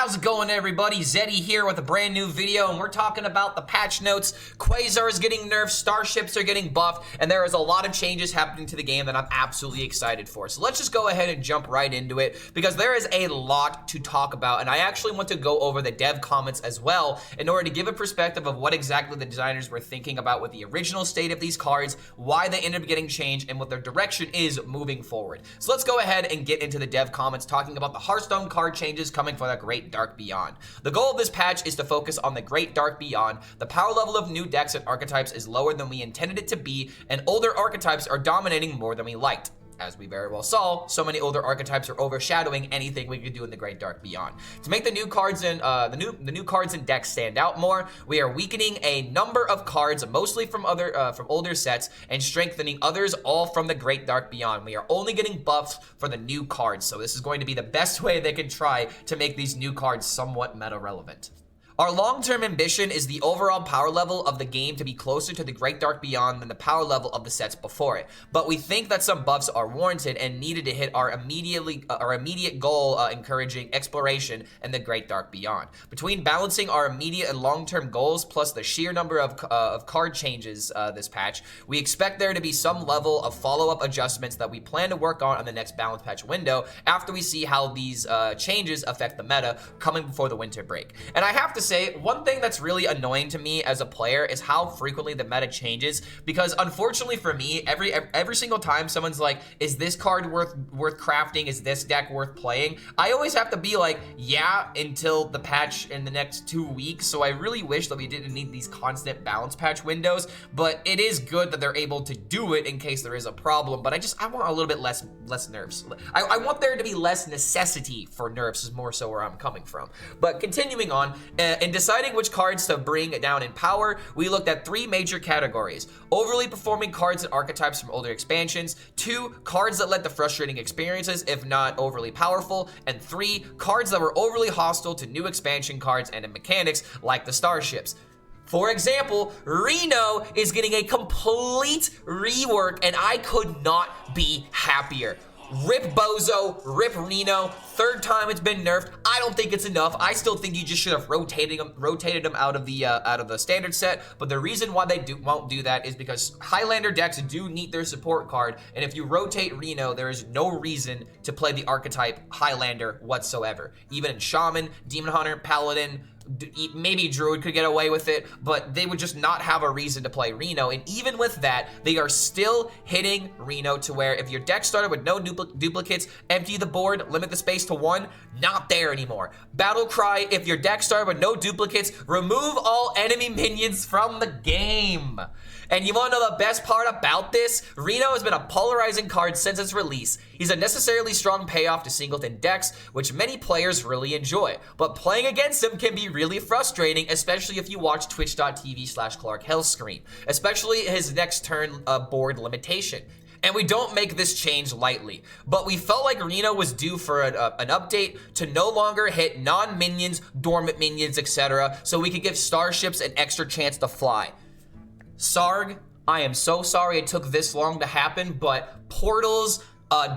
How's it going, everybody? Zeddy here with a brand new video, and we're talking about the patch notes. Quasar is getting nerfed, Starships are getting buffed, and there is a lot of changes happening to the game that I'm absolutely excited for. So let's just go ahead and jump right into it, because there is a lot to talk about, and I actually want to go over the dev comments as well in order to give a perspective of what exactly the designers were thinking about with the original state of these cards, why they ended up getting changed, and what their direction is moving forward. So let's go ahead and get into the dev comments talking about the Hearthstone card changes coming for the Great Dark Beyond. The goal of this patch is to focus on the Great Dark Beyond. The power level of new decks and archetypes is lower than we intended it to be, and older archetypes are dominating more than we liked. As we very well saw, so many older archetypes are overshadowing anything we could do in the Great Dark Beyond. To make the new cards in the new cards and decks stand out more, we are weakening a number of cards, mostly from older sets, and strengthening others, all from the Great Dark Beyond. We are only getting buffs for the new cards, so this is going to be the best way they can try to make these new cards somewhat meta relevant. Our long-term ambition is the overall power level of the game to be closer to the Great Dark Beyond than the power level of the sets before it. But we think that some buffs are warranted and needed to hit our immediate goal, encouraging exploration in the Great Dark Beyond. Between balancing our immediate and long-term goals plus the sheer number of card changes this patch, we expect there to be some level of follow-up adjustments that we plan to work on the next balance patch window after we see how these changes affect the meta coming before the winter break. And I have to say, one thing that's really annoying to me as a player is how frequently the meta changes, because unfortunately for me, every single time someone's like, is this card worth crafting, is this deck worth playing, I always have to be like, yeah, until the patch in the next 2 weeks. So I really wish that we didn't need these constant balance patch windows, but it is good that they're able to do it in case there is a problem. But I want a little bit less nerfs. I want there to be less necessity for nerfs, is more so where I'm coming from. But continuing on, in deciding which cards to bring down in power, we looked at 3 major categories: overly performing cards and archetypes from older expansions, 2 cards that led to frustrating experiences if not overly powerful, and 3 cards that were overly hostile to new expansion cards and in mechanics like the Starships. For example, RENO is getting a complete rework, and I could not be happier. Rip BOZO, rip RENO, 3rd time it's been nerfed. I don't think it's enough. I still think you just should have rotated them out of the standard set. But the reason why they won't do that is because Highlander decks do need their support card, and if you rotate RENO, there is no reason to play the archetype Highlander whatsoever. Even in Shaman, Demon Hunter, Paladin, maybe Druid could get away with it, but they would just not have a reason to play RENO. And even with that, they are still hitting RENO to where if your deck started with no duplicates, empty the board, limit the space to 1, not there anymore. Battle Cry, if your deck started with no duplicates, remove all enemy minions from the game. And you want to know the best part about this? RENO has been a polarizing card since its release. He's a necessarily strong payoff to singleton decks, which many players really enjoy. But playing against him can be really frustrating, especially if you watch twitch.tv/Clark HELLSCREAM, especially his next turn board limitation. And we don't make this change lightly, but we felt like RENO was due for an update to no longer hit non-minions, dormant minions, etc., so we could give Starships an extra chance to fly. Sarg, I am so sorry it took this long to happen, but portals,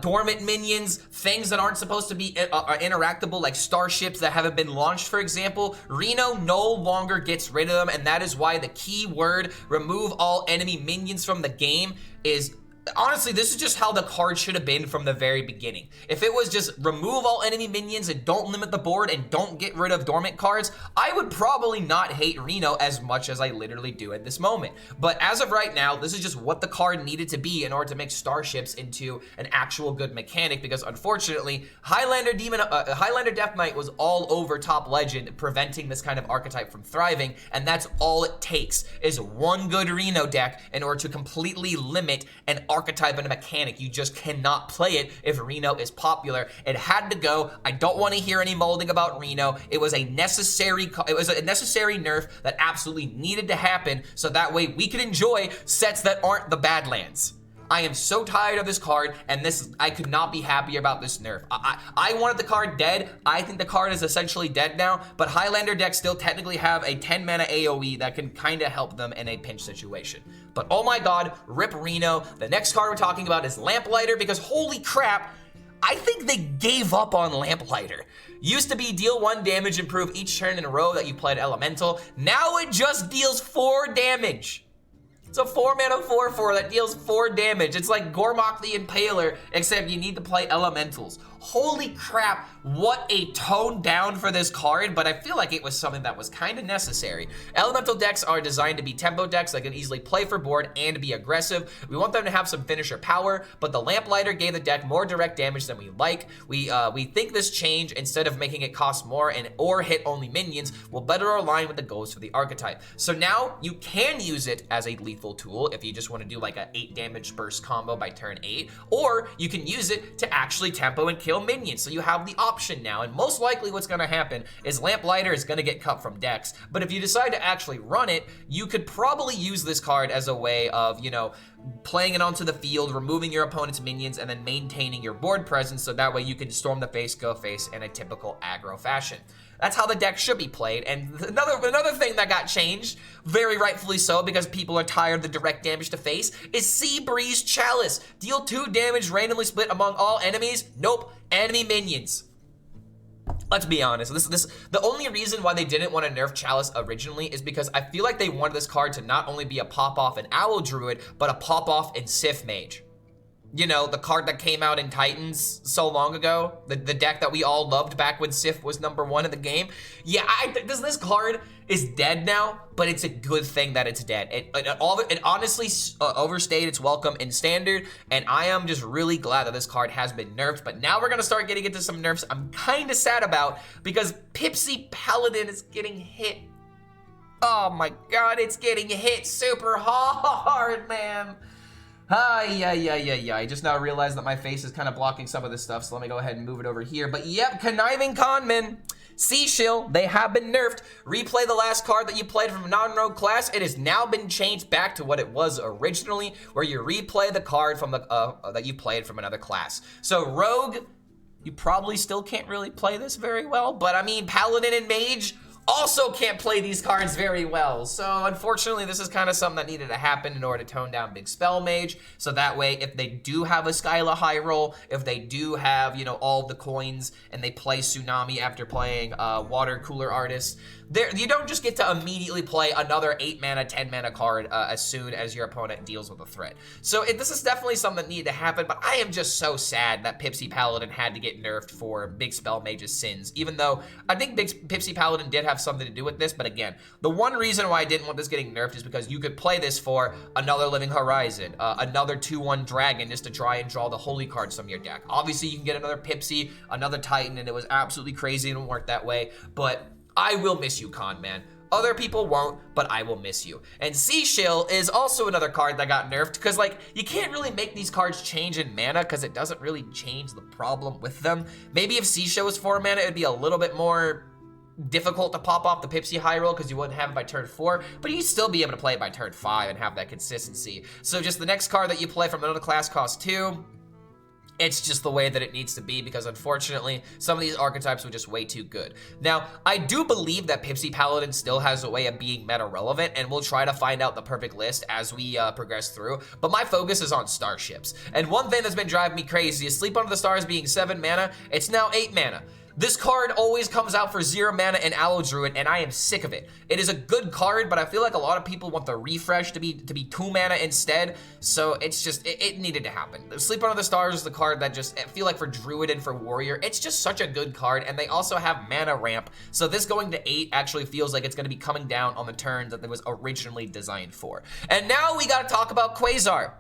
dormant minions, things that aren't supposed to be interactable, like Starships that haven't been launched, for example, RENO no longer gets rid of them, and that is why the key word, remove all enemy minions from the game, is... Honestly, this is just how the card should have been from the very beginning. If it was just remove all enemy minions and don't limit the board and don't get rid of dormant cards, I would probably not hate RENO as much as I literally do at this moment. But as of right now, this is just what the card needed to be in order to make Starships into an actual good mechanic, because unfortunately, Highlander Death Knight was all over Top Legend, preventing this kind of archetype from thriving, and that's all it takes is one good RENO deck in order to completely limit an archetype and a mechanic. You just cannot play it if RENO is popular. It had to go. I don't want to hear any molding about RENO. It was a necessary nerf that absolutely needed to happen, so that way we could enjoy sets that aren't the Badlands. I am so tired of this card, and I could not be happier about this nerf. I wanted the card dead. I think the card is essentially dead now, but Highlander decks still technically have a 10 mana AoE that can kind of help them in a pinch situation. But oh my god, rip RENO. The next card we're talking about is Lamplighter, because holy crap, I think they gave up on Lamplighter. Used to be deal 1 damage, improve each turn in a row that you played Elemental. Now it just deals 4 damage. It's a 4-mana 4/4 that deals 4 damage. It's like Gormok the Impaler, except you need to play Elementals. Holy crap, what a tone down for this card, but I feel like it was something that was kind of necessary. Elemental decks are designed to be tempo decks that can easily play for board and be aggressive. We want them to have some finisher power, but the Lamplighter gave the deck more direct damage than we like. We think this change, instead of making it cost more or hit only minions, will better align with the goals for the archetype. So now you can use it as a lethal tool if you just want to do like a 8 damage burst combo by turn 8, or you can use it to actually tempo and kill minions. So you have the option now, and most likely what's going to happen is Lamplighter is going to get cut from decks, but if you decide to actually run it, you could probably use this card as a way of, you know, playing it onto the field, removing your opponent's minions, and then maintaining your board presence, so that way you can storm the face, go face in a typical aggro fashion. That's how the deck should be played. And another thing that got changed, very rightfully so, because people are tired of the direct damage to face, is Sea Breeze Chalice. Deal 2 damage randomly split among all enemies. Nope, enemy minions. Let's be honest, the only reason why they didn't want to nerf Chalice originally is because I feel like they wanted this card to not only be a pop-off in Owl Druid, but a pop-off in Sith Mage. You know, the card that came out in Titans so long ago, the deck that we all loved back when Sith was #1 in the game. Yeah, this card is dead now, but it's a good thing that it's dead. It honestly overstayed its welcome in Standard, and I am just really glad that this card has been nerfed. But now we're gonna start getting into some nerfs I'm kind of sad about, because Pipsy Paladin is getting hit. Oh my god, it's getting hit super hard, man. I just now realized that my face is kind of blocking some of this stuff, so let me go ahead and move it over here. But yep, Conniving Conman, Seashill, they have been nerfed. Replay the last card that you played from a non-rogue class. It has now been changed back to what it was originally, where you replay the card from the that you played from another class. So Rogue, you probably still can't really play this very well, but I mean, Paladin and Mage also can't play these cards very well. So unfortunately, this is kind of something that needed to happen in order to tone down Big Spell Mage. So that way, if they do have a Skyla high roll, if they do have, you know, all the coins, and they play Tsunami after playing Water Cooler Artist, you don't just get to immediately play another 8 mana, 10 mana card as soon as your opponent deals with a threat. So this is definitely something that needed to happen, but I am just so sad that Pipsy Paladin had to get nerfed for Big Spell Mage's sins, even though I think Pipsy Paladin did have something to do with this. But again, the one reason why I didn't want this getting nerfed is because you could play this for another Living Horizon, another 2/1 Dragon, just to try and draw the Holy cards from your deck. Obviously, you can get another Pipsy, another Titan, and it was absolutely crazy. It didn't work that way, but I will miss you, Con Man. Other people won't, but I will miss you. And Seashill is also another card that got nerfed, because like, you can't really make these cards change in mana, because it doesn't really change the problem with them. Maybe if Seashill was 4 mana, it'd be a little bit more difficult to pop off the Pipsy high roll, because you wouldn't have it by turn 4, but you'd still be able to play it by turn 5 and have that consistency. So just the next card that you play from another class costs 2. It's just the way that it needs to be, because unfortunately, some of these archetypes were just way too good. Now, I do believe that Pipsy Paladin still has a way of being meta relevant, and we'll try to find out the perfect list as we progress through, but my focus is on Starships. And one thing that's been driving me crazy is Sleep Under the Stars being 7 mana, it's now 8 mana. This card always comes out for 0 mana in Owl Druid, and I am sick of it. It is a good card, but I feel like a lot of people want the refresh to be 2 mana instead, so it's just, it needed to happen. Sleep Under the Stars is the card that just, I feel like for Druid and for Warrior, it's just such a good card, and they also have mana ramp, so this going to 8 actually feels like it's going to be coming down on the turn that it was originally designed for. And now we gotta talk about Quasar.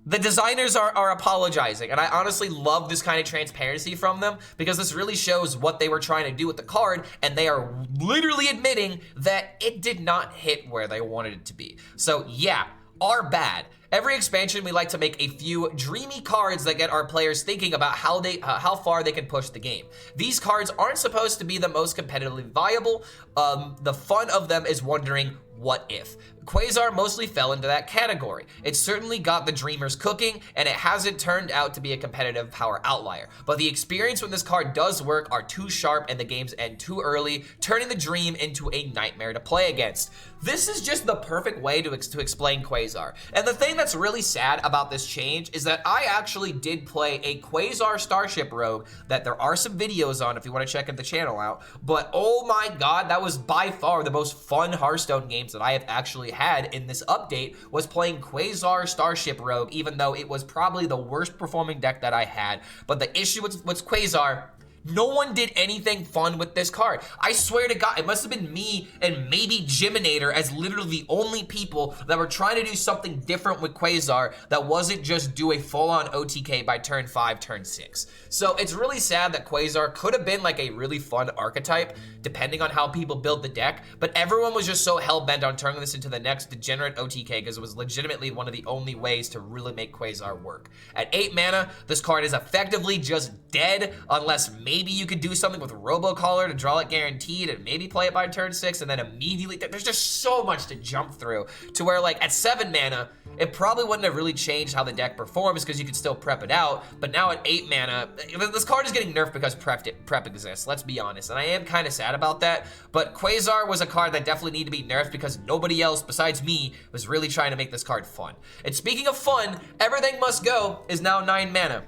The designers are apologizing, and I honestly love this kind of transparency from them, because this really shows what they were trying to do with the card, and they are literally admitting that it did not hit where they wanted it to be. So yeah, our bad. Every expansion, we like to make a few dreamy cards that get our players thinking about how far they can push the game. These cards aren't supposed to be the most competitively viable. The fun of them is wondering, what if? Quasar mostly fell into that category. It certainly got the dreamers cooking, and it hasn't turned out to be a competitive power outlier. But the experience when this card does work are too sharp and the games end too early, turning the dream into a nightmare to play against. This is just the perfect way to explain Quasar. And the thing that's really sad about this change is that I actually did play a Quasar Starship Rogue that there are some videos on if you want to check the channel out, but oh my god, that was by far the most fun Hearthstone games that I have actually had in this update, was playing Quasar Starship Rogue, even though it was probably the worst performing deck that I had. But the issue with Quasar, no one did anything fun with this card. I swear to God, it must have been me and maybe Jiminator as literally the only people that were trying to do something different with Quasar that wasn't just do a full-on OTK by turn 5, turn 6. So it's really sad that Quasar could have been like a really fun archetype, depending on how people build the deck, but everyone was just so hell-bent on turning this into the next degenerate OTK because it was legitimately one of the only ways to really make Quasar work. At 8 mana, this card is effectively just dead unless maybe you could do something with Robocaller to draw it guaranteed and maybe play it by turn 6 and then immediately, there's just so much to jump through to where like at 7 mana, it probably wouldn't have really changed how the deck performs because you could still prep it out, but now at 8 mana, this card is getting nerfed because prep exists, let's be honest, and I am kind of sad about that, but Quasar was a card that definitely needed to be nerfed because nobody else besides me was really trying to make this card fun. And speaking of fun, Everything Must Go is now 9 mana.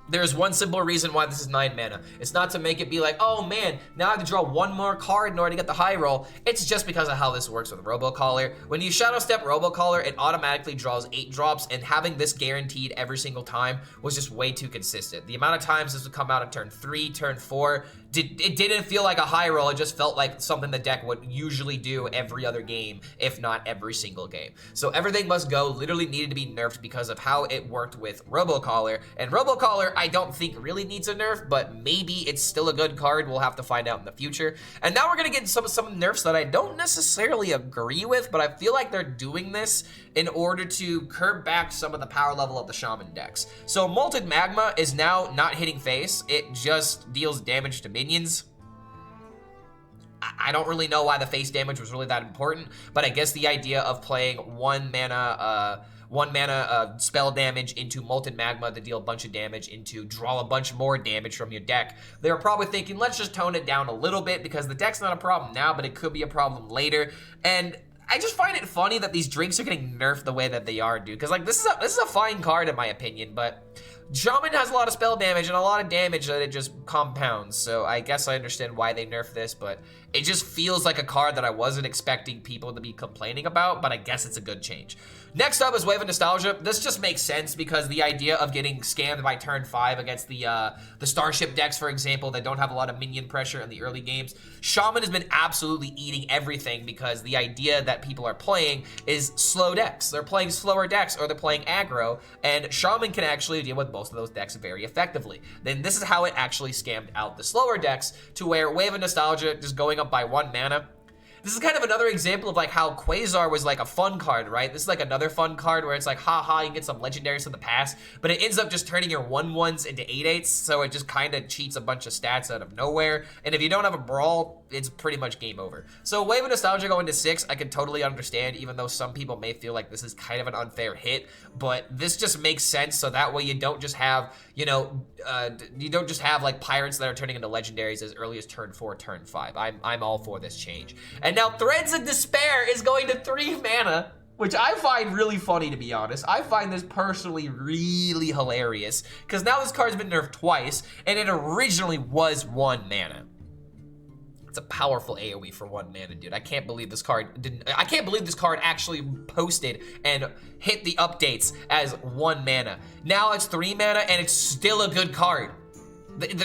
There's one simple reason why this is 9 mana. It's not to make it be like, oh man, now I have to draw one more card in order to get the high roll. It's just because of how this works with Robocaller. When you Shadow Step Robocaller, it automatically draws 8 drops, and having this guaranteed every single time was just way too consistent. The amount of times this would come out in turn 3, turn 4, it didn't feel like a high roll, it just felt like something the deck would usually do every other game, if not every single game. So Everything Must Go literally needed to be nerfed because of how it worked with Robocaller, and Robocaller I don't think really needs a nerf, but maybe it's still a good card. We'll have to find out in the future. And now we're gonna get some nerfs that I don't necessarily agree with, but I feel like they're doing this in order to curb back some of the power level of the Shaman decks. So Molten Magma is now not hitting face, it just deals damage to minions. I don't really know why the face damage was really that important, but I guess the idea of playing one mana spell damage into Molten Magma to deal a bunch of damage into draw a bunch more damage from your deck. They were probably thinking, let's just tone it down a little bit because the deck's not a problem now, but it could be a problem later. And I just find it funny that these drinks are getting nerfed the way that they are, dude. Because like this is a fine card in my opinion, but Shaman has a lot of spell damage and a lot of damage that it just compounds. So I guess I understand why they nerfed this, but it just feels like a card that I wasn't expecting people to be complaining about, but I guess it's a good change. Next up is Wave of Nostalgia. This just makes sense because the idea of getting scammed by turn 5 against the Starship decks, for example, that don't have a lot of minion pressure in the early games. Shaman has been absolutely eating everything because the idea that people are playing is slow decks. They're playing slower decks or they're playing aggro, and Shaman can actually deal with most of those decks very effectively. Then this is how it actually scammed out the slower decks to where Wave of Nostalgia just going up by 1 mana. This is kind of another example of like how Quasar was like a fun card, right? This is like another fun card where it's like, haha, you can get some legendaries from the past, but it ends up just turning your 1/1s into 8/8s, so it just kind of cheats a bunch of stats out of nowhere. And if you don't have a brawl, it's pretty much game over. So Wave of Nostalgia going to 6, I can totally understand, even though some people may feel like this is kind of an unfair hit, but this just makes sense, so that way you don't just have, you know, you don't just have like pirates that are turning into legendaries as early as turn 4, turn 5. I'm all for this change. And now Threads of Despair is going to 3 mana, which I find really funny, to be honest. I find this personally really hilarious, because now this card's been nerfed twice, and it originally was 1 mana. It's a powerful AoE for 1 mana, dude. I can't believe this card didn't. I can't believe this card actually posted and hit the updates as 1 mana. Now it's 3 mana, and it's still a good card.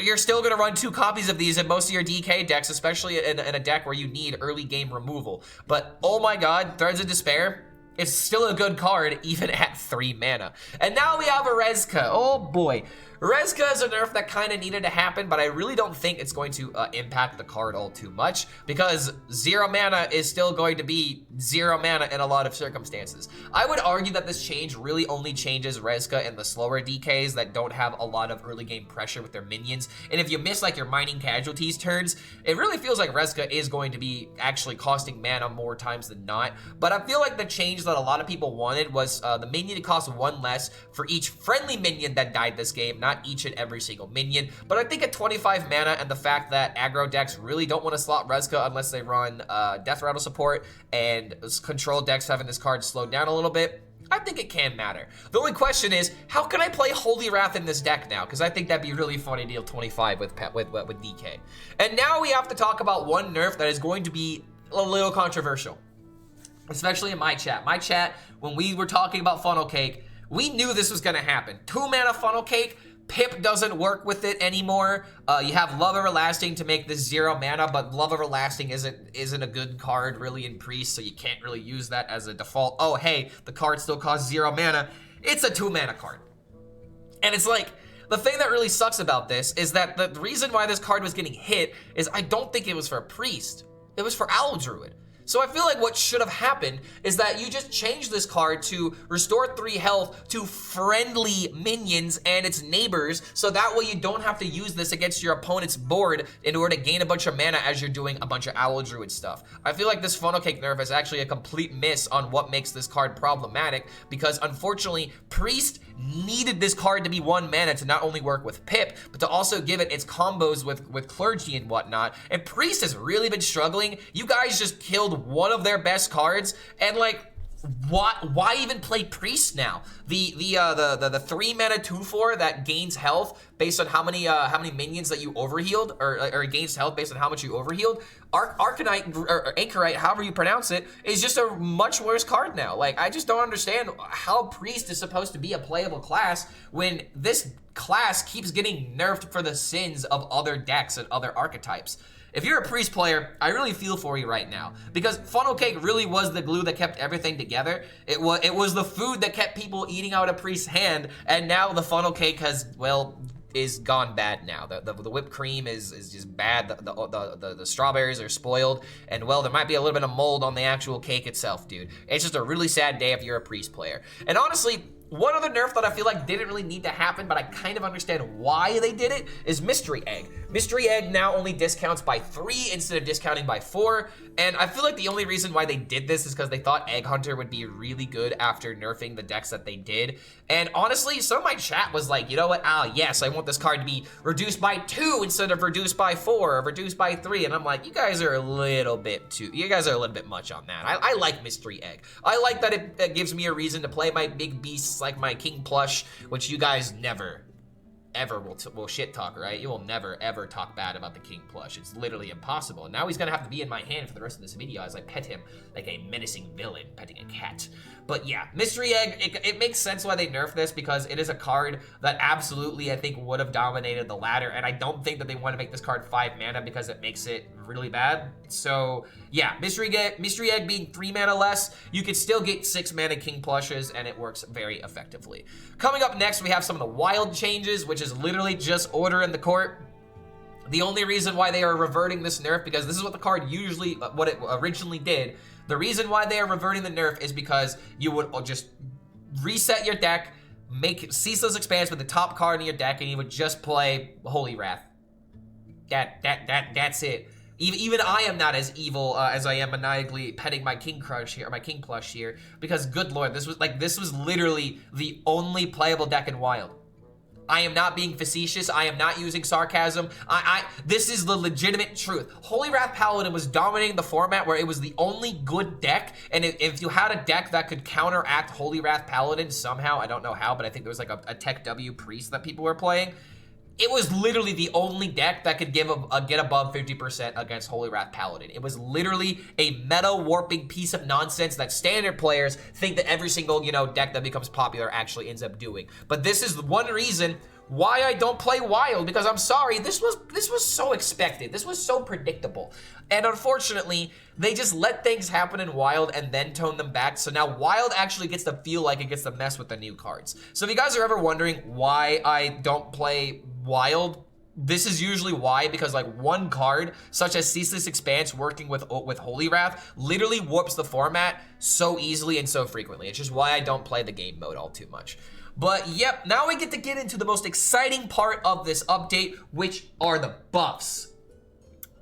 You're still gonna run 2 copies of these in most of your DK decks, especially in a deck where you need early game removal. But oh my god, Threads of Despair, it's still a good card even at 3 mana. And now we have a Rezka. Oh boy. Rezka is a nerf that kind of needed to happen, but I really don't think it's going to impact the card all too much, because 0 mana is still going to be 0 mana in a lot of circumstances. I would argue that this change really only changes Rezka in the slower DKs that don't have a lot of early game pressure with their minions, and if you miss like your mining casualties turns, it really feels like Rezka is going to be actually costing mana more times than not. But I feel like the change that a lot of people wanted was the minion to cost 1 less for each friendly minion that died this game, not each and every single minion. But I think at 25 mana and the fact that aggro decks really don't want to slot Rezka unless they run Death Rattle support, and control decks having this card slowed down a little bit, I think it can matter. The only question is, how can I play Holy Wrath in this deck now? Because I think that'd be really funny to deal 25 with DK. And now we have to talk about one nerf that is going to be a little controversial, especially in my chat. My chat, when we were talking about Funnel Cake, we knew this was gonna happen. 2-mana Funnel Cake, Pip doesn't work with it anymore. You have Love Everlasting to make this 0 mana, but Love Everlasting isn't a good card really in Priest, so you can't really use that as a default. Oh, hey, the card still costs 0 mana. It's a 2-mana card. And it's like, the thing that really sucks about this is that the reason why this card was getting hit is I don't think it was for a Priest. It was for Owl Druid. So I feel like what should have happened is that you just change this card to restore 3 health to friendly minions and its neighbors, so that way you don't have to use this against your opponent's board in order to gain a bunch of mana as you're doing a bunch of Owl Druid stuff. I feel like this Funnel Cake nerf is actually a complete miss on what makes this card problematic, because unfortunately, Priest needed this card to be 1 mana to not only work with Pip, but to also give it its combos with Clergy and whatnot. And Priest has really been struggling. You guys just killed one of their best cards, and like, why even play Priest now? The 3-mana 2/4 that gains health based on how many minions that you overhealed, or gains health based on how much you overhealed. Arcanite or Anchorite, however you pronounce it, is just a much worse card now. Like, I just don't understand how Priest is supposed to be a playable class when this class keeps getting nerfed for the sins of other decks and other archetypes. If you're a Priest player, I really feel for you right now, because Funnel Cake really was the glue that kept everything together. It was the food that kept people eating out of Priest's hand, and now the Funnel Cake has, well, is gone bad now. The whipped cream is just bad. The strawberries are spoiled, and well, there might be a little bit of mold on the actual cake itself, dude. It's just a really sad day if you're a Priest player. And honestly, one other nerf that I feel like didn't really need to happen, but I kind of understand why they did it, is Mystery Egg. Mystery Egg now only discounts by 3 instead of discounting by 4, and I feel like the only reason why they did this is because they thought Egg Hunter would be really good after nerfing the decks that they did. And honestly, some of my chat was like, you know what, yes, I want this card to be reduced by 2 instead of reduced by 4 or reduced by 3, and I'm like, you guys are a little bit much on that. I like Mystery Egg. I like that it gives me a reason to play my big beasts like my King Plush, which you guys never ever will shit talk, right? You will never ever talk bad about the King Plush. It's literally impossible. And now he's gonna have to be in my hand for the rest of this video as I pet him like a menacing villain petting a cat. But yeah, Mystery Egg, it makes sense why they nerfed this, because it is a card that absolutely I think would have dominated the ladder, and I don't think that they want to make this card 5 mana because it makes it really bad. So yeah, Mystery Egg being 3 mana less, you could still get 6 mana King Plushes, and it works very effectively. Coming up next, we have some of the wild changes, which is literally just Order in the Court. The only reason why they are reverting this nerf, because this is what the card usually, what it originally did. The reason why they are reverting the nerf is because you would just reset your deck, make Ceaseless Expanse with the top card in your deck, and you would just play Holy Wrath. That's it. Even I am not as evil as I am maniacally petting my King Crush here, or my King Plush here, because good lord, this was literally the only playable deck in Wild. I am not being facetious. I am not using sarcasm. This is the legitimate truth. Holy Wrath Paladin was dominating the format where it was the only good deck, and if you had a deck that could counteract Holy Wrath Paladin somehow, I don't know how, but I think there was like a Tech W Priest that people were playing. It was literally the only deck that could get above 50% against Holy Wrath Paladin. It was literally a meta warping piece of nonsense that standard players think that every single, deck that becomes popular actually ends up doing. But this is one reason why I don't play Wild, because I'm sorry, this was so expected. This was so predictable. And unfortunately, they just let things happen in Wild and then tone them back. So now Wild actually gets to feel like it gets to mess with the new cards. So if you guys are ever wondering why I don't play Wild, this is usually why, because like one card, such as Ceaseless Expanse working with Holy Wrath, literally warps the format so easily and so frequently. It's just why I don't play the game mode all too much. But yep, now we get to get into the most exciting part of this update, which are the buffs.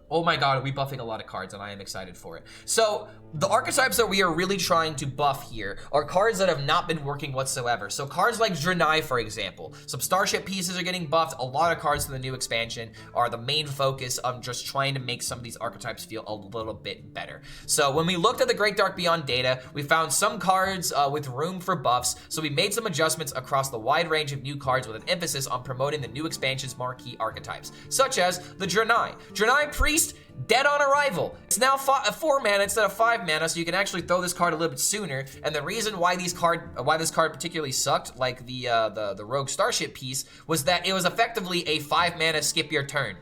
Oh my god, are we buffing a lot of cards, and I am excited for it. So, the archetypes that we are really trying to buff here are cards that have not been working whatsoever. So cards like Draenei, for example. Some Starship pieces are getting buffed. A lot of cards from the new expansion are the main focus of just trying to make some of these archetypes feel a little bit better. So when we looked at the Great Dark Beyond data, we found some cards with room for buffs. So we made some adjustments across the wide range of new cards with an emphasis on promoting the new expansion's marquee archetypes, such as the Draenei. Draenei Priest, dead on arrival. It's now 4 mana instead of 5 mana, so you can actually throw this card a little bit sooner. And the reason why this card particularly sucked, like the Rogue Starship piece, was that it was effectively a 5 mana skip your turn.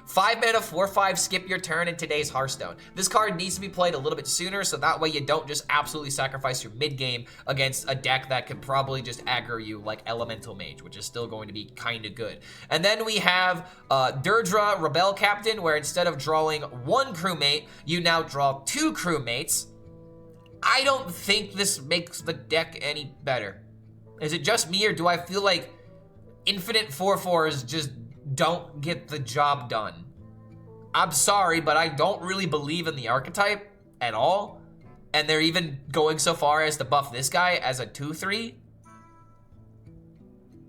5 mana, 4/5, skip your turn in today's Hearthstone. This card needs to be played a little bit sooner, so that way you don't just absolutely sacrifice your mid game against a deck that could probably just aggro you like Elemental Mage, which is still going to be kind of good. And then we have Deirdre Rebel Captain, where instead of drawing 1 crewmate, you now draw 2 crewmates. I don't think this makes the deck any better. Is it just me, or do I feel like infinite 4/4s just don't get the job done? I'm sorry, but I don't really believe in the archetype at all. And they're even going so far as to buff this guy as a 2/3.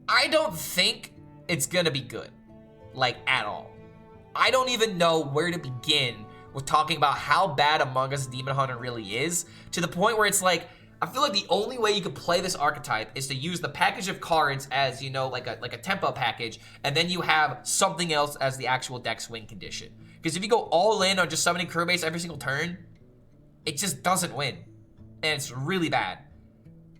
I don't think it's gonna be good, like at all. I don't even know where to begin with talking about how bad Among Us Demon Hunter really is, to the point where it's like, I feel like the only way you could play this archetype is to use the package of cards as, you know, like a tempo package, and then you have something else as the actual deck swing condition. Because if you go all in on just summoning crewmates every single turn, it just doesn't win. And it's really bad.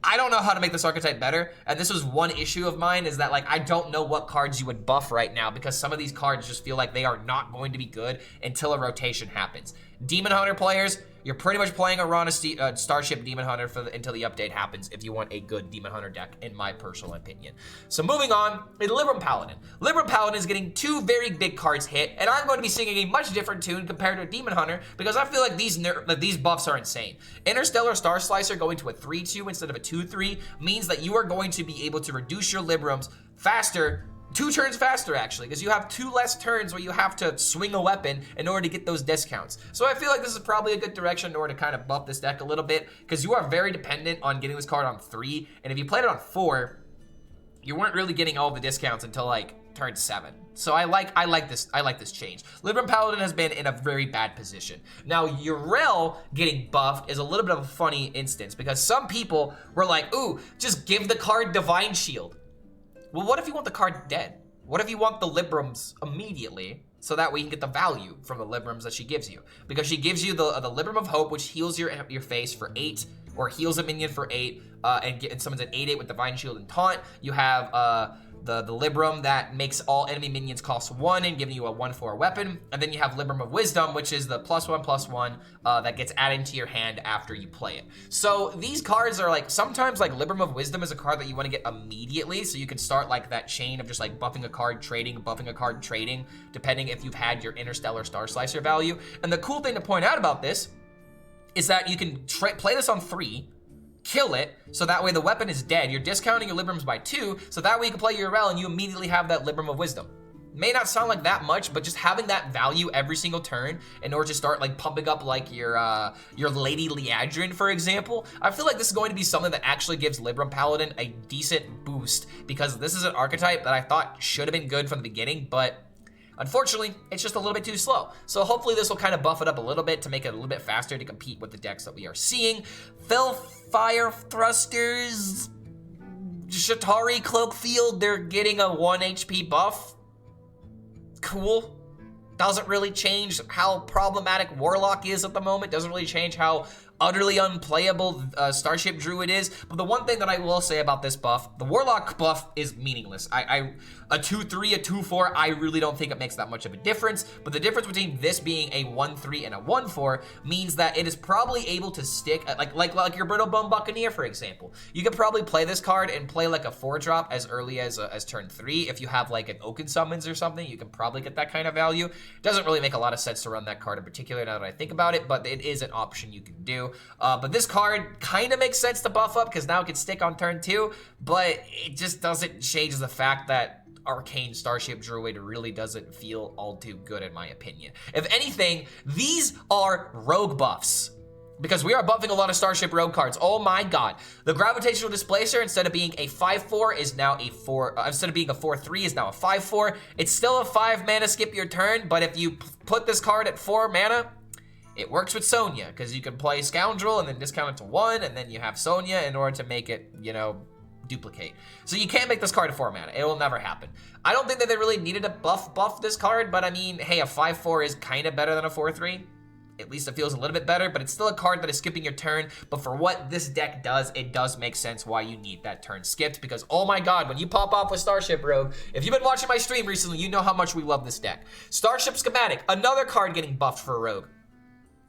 I don't know how to make this archetype better, and this was one issue of mine, is that like I don't know what cards you would buff right now, because some of these cards just feel like they are not going to be good until a rotation happens. Demon Hunter players, you're pretty much playing around a Starship Demon Hunter until the update happens if you want a good Demon Hunter deck, in my personal opinion. So moving on, Libram Paladin. Libram Paladin is getting 2 very big cards hit, and I'm going to be singing a much different tune compared to Demon Hunter, because I feel like these buffs are insane. Interstellar Star Slicer going to a 3/2 instead of a 2/3 means that you are going to be able to reduce your Librams faster, 2 turns faster actually, because you have 2 less turns where you have to swing a weapon in order to get those discounts. So I feel like this is probably a good direction in order to kind of buff this deck a little bit, because you are very dependent on getting this card on 3, and if you played it on 4, you weren't really getting all the discounts until like turn 7. So I like this change. Libram Paladin has been in a very bad position. Now Yrel getting buffed is a little bit of a funny instance, because some people were like, ooh, just give the card Divine Shield. Well, what if you want the card dead? What if you want the Librams immediately, so that way you can get the value from the Librams that she gives you? Because she gives you the Libram of Hope, which heals your face for 8, or heals a minion for 8, and summons an 8/8 with Divine Shield and Taunt. You have the Libram that makes all enemy minions cost 1 and giving you a 1/4 weapon. And then you have Libram of Wisdom, which is the +1/+1 that gets added to your hand after you play it. So these cards are like, sometimes like Libram of Wisdom is a card that you want to get immediately, so you can start like that chain of just like buffing a card, trading, buffing a card, trading, depending if you've had your Interstellar Star Slicer value. And the cool thing to point out about this is that you can play this on 3, kill it, so that way the weapon is dead. You're discounting your Librams by 2, so that way you can play your Yrel and you immediately have that Libram of Wisdom. May not sound like that much, but just having that value every single turn in order to start like pumping up like your Lady Liadrin, for example, I feel like this is going to be something that actually gives Libram Paladin a decent boost, because this is an archetype that I thought should have been good from the beginning, but unfortunately, it's just a little bit too slow. So hopefully this will kind of buff it up a little bit to make it a little bit faster to compete with the decks that we are seeing. Fire Thrusters, Shatari Cloakfield, they're getting a 1 HP buff. Cool. Doesn't really change how problematic Warlock is at the moment. Doesn't really change how utterly unplayable Starship Druid is. But the one thing that I will say about this buff, the Warlock buff is meaningless. A 2/3, a 2/4, I really don't think it makes that much of a difference. But the difference between this being a 1/3 and a 1/4 means that it is probably able to stick, like your Brittle Bone Buccaneer, for example. You could probably play this card and play like a 4-drop as early as turn 3. If you have like an Oaken Summons or something, you can probably get that kind of value. Doesn't really make a lot of sense to run that card in particular now that I think about it, but it is an option you can do. But this card kind of makes sense to buff up, because now it can stick on turn 2, but it just doesn't change the fact that Arcane Starship Druid really doesn't feel all too good in my opinion. If anything, these are rogue buffs. Because we are buffing a lot of Starship Rogue cards. Oh my god. The Gravitational Displacer, instead of being a 5/4, is now a 4, instead of being a 4/3, is now a 5/4. It's still a 5 mana skip your turn, but if you put this card at 4 mana, it works with Sonya, because you can play Scoundrel and then discount it to 1, and then you have Sonya in order to make it, you know, duplicate. So you can't make this card a 4 mana. It will never happen. I don't think that they really needed to buff this card, but I mean, hey, a 5/4 is kind of better than a 4/3. At least it feels a little bit better, but it's still a card that is skipping your turn. But for what this deck does, it does make sense why you need that turn skipped. Because, oh my god, when you pop off with Starship Rogue, if you've been watching my stream recently, you know how much we love this deck. Starship Schematic, another card getting buffed for Rogue.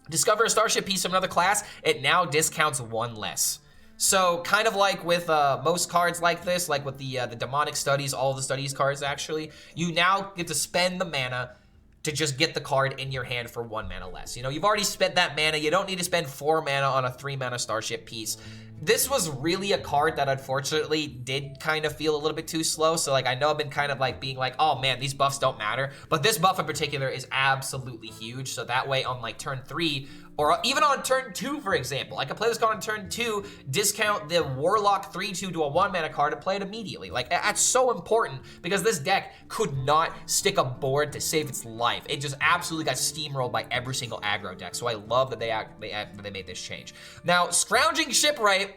Discover a Starship piece from another class, it now discounts 1 less. So, kind of like with most cards like this, like with the Demonic Studies, all the Studies cards actually, you now get to spend the mana to just get the card in your hand for 1 mana less. You know, you've already spent that mana. You don't need to spend 4 mana on a 3 mana Starship piece. This was really a card that unfortunately did kind of feel a little bit too slow. So like, I know I've been kind of like being like, oh man, these buffs don't matter. But this buff in particular is absolutely huge. So that way on like turn 3, or even on turn 2, for example, I could play this card on turn 2, discount the Warlock 3/2 to a 1 mana card and play it immediately. Like, that's so important because this deck could not stick a board to save its life. It just absolutely got steamrolled by every single aggro deck. So I love that they made this change. Now, Scrounging Shipwright.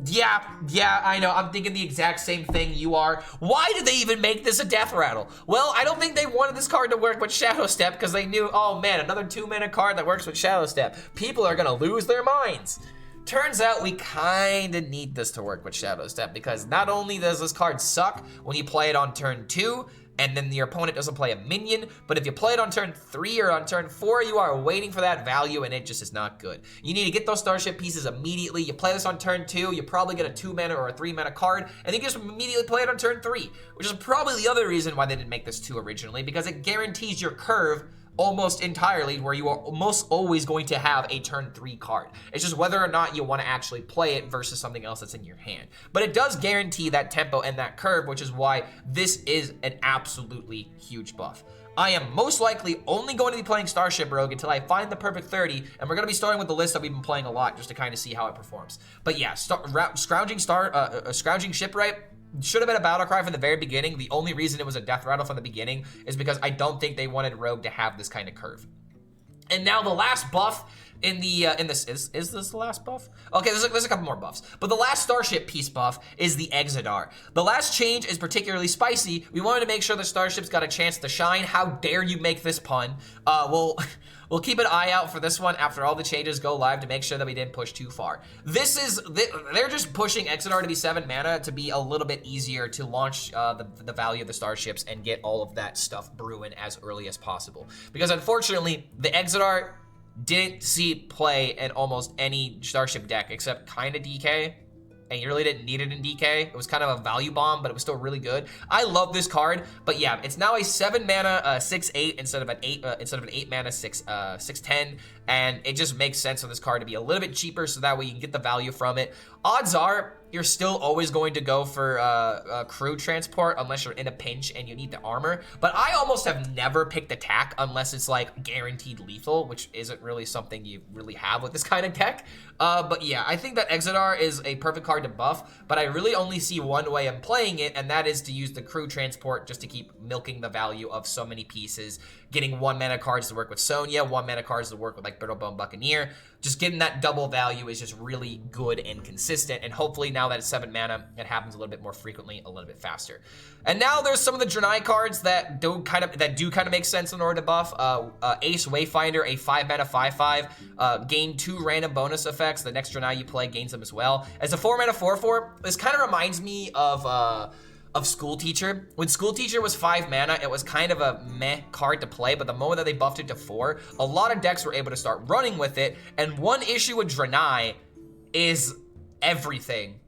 Yeah, I know. I'm thinking the exact same thing you are. Why did they even make this a death rattle? Well, I don't think they wanted this card to work with Shadow Step because they knew, oh man, another 2 mana card that works with Shadow Step. People are gonna lose their minds. Turns out we kinda need this to work with Shadow Step because not only does this card suck when you play it on turn 2, and then your opponent doesn't play a minion, but if you play it on turn 3 or on turn 4, you are waiting for that value and it just is not good. You need to get those Starship pieces immediately. You play this on turn 2, you probably get a 2 mana or a 3 mana card, and then you just immediately play it on turn 3, which is probably the other reason why they didn't make this 2 originally, because it guarantees your curve almost entirely where you are almost always going to have a turn 3 card. It's just whether or not you want to actually play it versus something else that's in your hand. But it does guarantee that tempo and that curve, which is why this is an absolutely huge buff. I am most likely only going to be playing Starship Rogue until I find the perfect 30, and we're going to be starting with the list that we've been playing a lot just to kind of see how it performs. But yeah, Scrounging Shipwright should have been a battle cry from the very beginning. The only reason it was a death rattle from the beginning is because I don't think they wanted Rogue to have this kind of curve. And now the last buff in this is this the last buff? Okay, there's a couple more buffs, but the last Starship piece buff is the Exodar. The last change is particularly spicy. We wanted to make sure the Starships got a chance to shine. How dare you make this pun? We'll keep an eye out for this one after all the changes go live to make sure that we didn't push too far. They're just pushing Exodar to be 7 mana to be a little bit easier to launch the value of the Starships and get all of that stuff brewing as early as possible. Because unfortunately, the Exodar didn't see play in almost any Starship deck except kind of DK. And you really didn't need it in DK. It was kind of a value bomb, but it was still really good. I love this card, but yeah, it's now a 7 mana 6/8 instead of an 8 mana 6/10, and it just makes sense for this card to be a little bit cheaper, so that way you can get the value from it. Odds are you're still always going to go for crew transport unless you're in a pinch and you need the armor. But I almost have never picked attack unless it's like guaranteed lethal, which isn't really something you really have with this kind of deck. But yeah, I think that Exodar is a perfect card to buff, but I really only see one way of playing it, and that is to use the crew transport just to keep milking the value of so many pieces, getting 1 mana cards to work with Sonya, 1 mana cards to work with like Brittlebone Buccaneer. Just getting that double value is just really good and consistent, and hopefully now that it's 7 mana, it happens a little bit more frequently, a little bit faster. And now there's some of the Draenei cards that do kind of make sense in order to buff. Ace Wayfinder, a 5 mana 5/5, gain 2 random bonus effects. The next Draenei you play gains them as well. As a 4 mana 4/4, this kind of reminds me of School Teacher. When School Teacher was 5 mana, it was kind of a meh card to play, but the moment that they buffed it to 4, a lot of decks were able to start running with it. And one issue with Draenei is everything.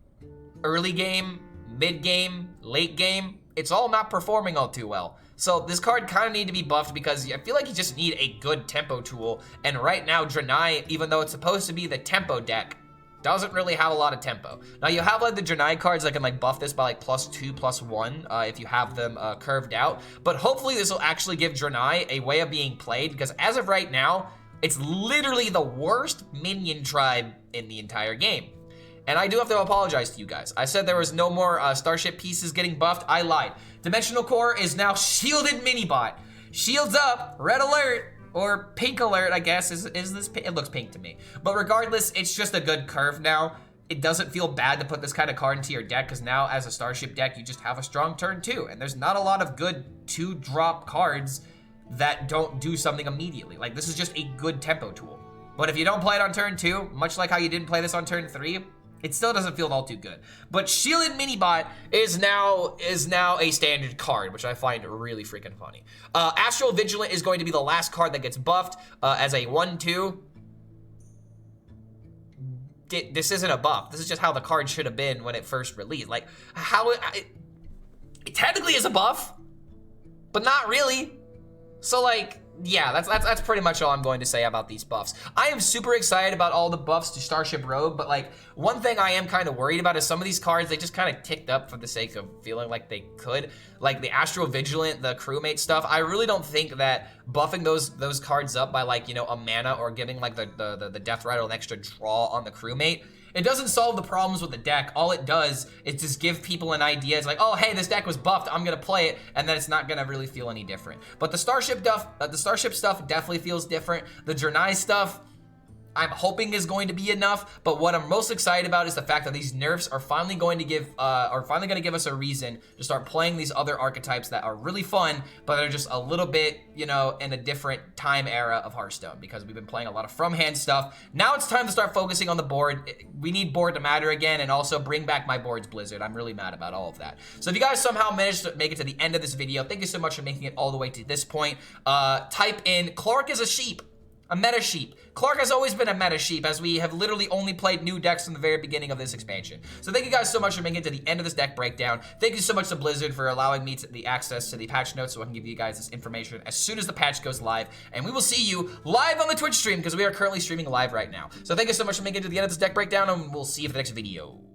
Early game, mid game, late game, it's all not performing all too well. So this card kind of need to be buffed because I feel like you just need a good tempo tool. And right now, Draenei, even though it's supposed to be the tempo deck, doesn't really have a lot of tempo. Now you have like the Draenei cards that can like buff this by like +2, +1 if you have them curved out. But hopefully this will actually give Draenei a way of being played, because as of right now, it's literally the worst minion tribe in the entire game. And I do have to apologize to you guys. I said there was no more Starship pieces getting buffed. I lied. Dimensional Core is now shielded Minibot. Shields up, red alert, or pink alert, I guess. Is this pink? It looks pink to me. But regardless, it's just a good curve now. It doesn't feel bad to put this kind of card into your deck, because now as a Starship deck, you just have a strong turn 2. And there's not a lot of good 2-drop cards that don't do something immediately. Like, this is just a good tempo tool. But if you don't play it on turn 2, much like how you didn't play this on turn 3, it still doesn't feel all too good. But Shielded Minibot is now a standard card, which I find really freaking funny. Astral Vigilant is going to be the last card that gets buffed as a 1/2. This isn't a buff. This is just how the card should have been when it first released. Like, how it technically is a buff, but not really. So like, yeah, that's pretty much all I'm going to say about these buffs. I am super excited about all the buffs to Starship Rogue, but like, one thing I am kind of worried about is some of these cards, they just kind of ticked up for the sake of feeling like they could. Like the Astral Vigilant, the crewmate stuff, I really don't think that buffing those cards up by like, you know, a mana or giving like the Death Rattle an extra draw on the crewmate, it doesn't solve the problems with the deck. All it does is just give people an idea. It's like, oh, hey, this deck was buffed, I'm gonna play it, and then it's not gonna really feel any different. But the Starship stuff definitely feels different. The Draenei stuff, I'm hoping is going to be enough, but what I'm most excited about is the fact that these nerfs are finally going to give us a reason to start playing these other archetypes that are really fun, but are just a little bit, you know, in a different time era of Hearthstone, because we've been playing a lot of from-hand stuff. Now it's time to start focusing on the board. We need board to matter again, and also bring back my boards, Blizzard. I'm really mad about all of that. So if you guys somehow managed to make it to the end of this video, thank you so much for making it all the way to this point. Type in, Clark is a sheep. A meta sheep. Clark has always been a meta sheep, as we have literally only played new decks from the very beginning of this expansion. So thank you guys so much for making it to the end of this deck breakdown. Thank you so much to Blizzard for allowing me the access to the patch notes so I can give you guys this information as soon as the patch goes live. And we will see you live on the Twitch stream, because we are currently streaming live right now. So thank you so much for making it to the end of this deck breakdown, and we'll see you for the next video.